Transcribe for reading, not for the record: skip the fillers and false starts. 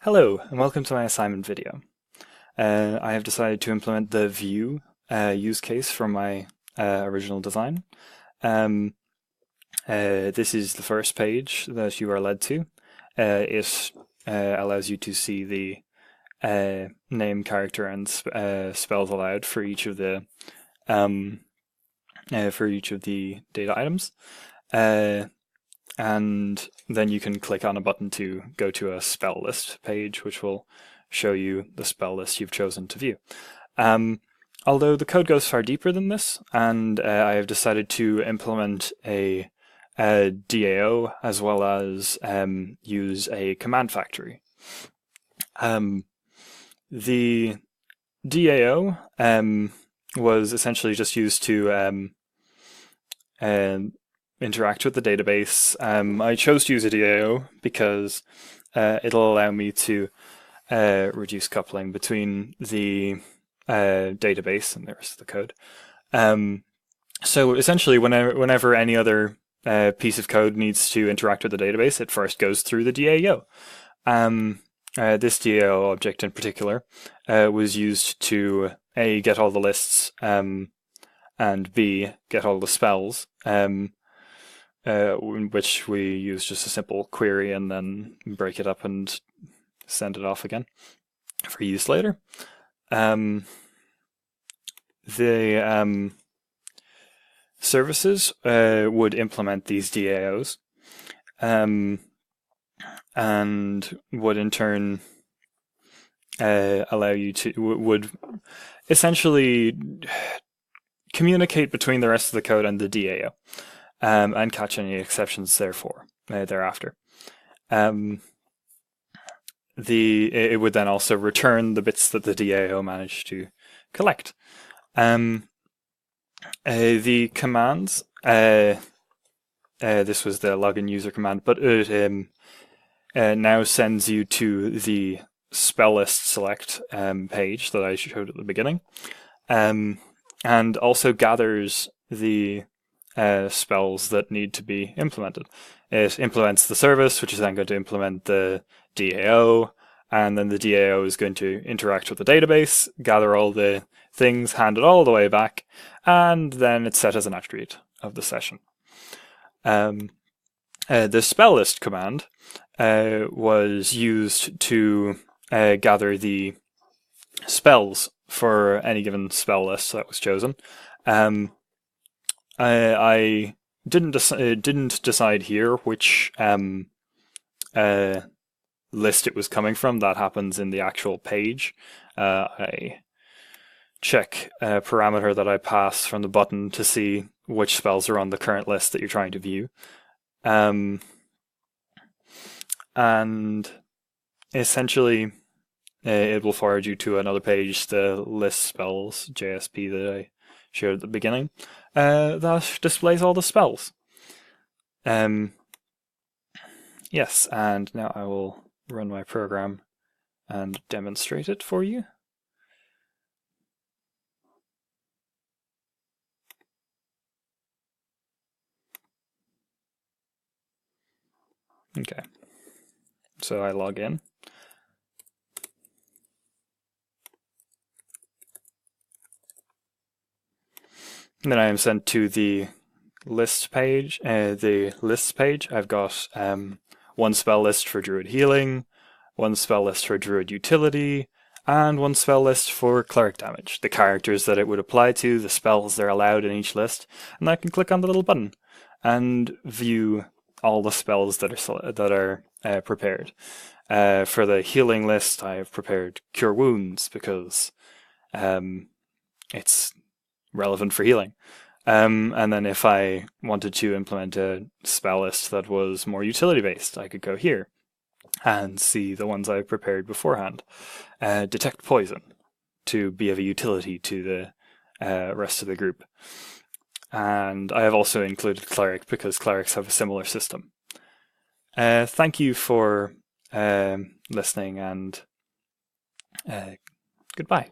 Hello, and welcome to my assignment video. I have decided to implement the view use case from my original design. This is the first page that you are led to. It allows you to see the name, character, and spells allowed for each of the data items. And then you can click on a button to go to a spell list page, which will show you the spell list you've chosen to view. Although the code goes far deeper than this, and I have decided to implement a DAO as well as use a command factory. The DAO was essentially just used to interact with the database. I chose to use a DAO because it'll allow me to reduce coupling between the database and the rest of the code. So essentially, whenever any other piece of code needs to interact with the database, it first goes through the DAO. This DAO object in particular was used to A, get all the lists, and B, get all the spells, in which we use just a simple query and then break it up and send it off again for use later. The services would implement these DAOs and would in turn allow you to would essentially communicate between the rest of the code and the DAO and catch any exceptions thereafter. It would then also return the bits that the DAO managed to collect. The commands, this was the login user command, but it now sends you to the spell list select page that I showed at the beginning, and also gathers the spells that need to be implemented. It implements the service, which is then going to implement the DAO, and then the DAO is going to interact with the database, gather all the things, hand it all the way back, and then it's set as an attribute of the session. The spell list command was used to gather the spells for any given spell list that was chosen. I didn't decide here which list it was coming from. That happens in the actual page. I check a parameter that I pass from the button to see which spells are on the current list that you're trying to view. And essentially, it will forward you to another page, the list spells JSP that I showed at the beginning, that displays all the spells. Yes, and now I will run my program and demonstrate it for you. Okay, so I log in. And then I am sent to the list page. I've got one spell list for Druid Healing, one spell list for Druid Utility, and one spell list for Cleric Damage, the characters that it would apply to, the spells they're allowed in each list, and I can click on the little button and view all the spells that are prepared. For the healing list, I have prepared Cure Wounds because it's relevant for healing. And then if I wanted to implement a spell list that was more utility based, I could go here and see the ones I prepared beforehand. Detect Poison to be of a utility to the rest of the group. And I have also included Cleric because clerics have a similar system. Thank you for listening, and goodbye.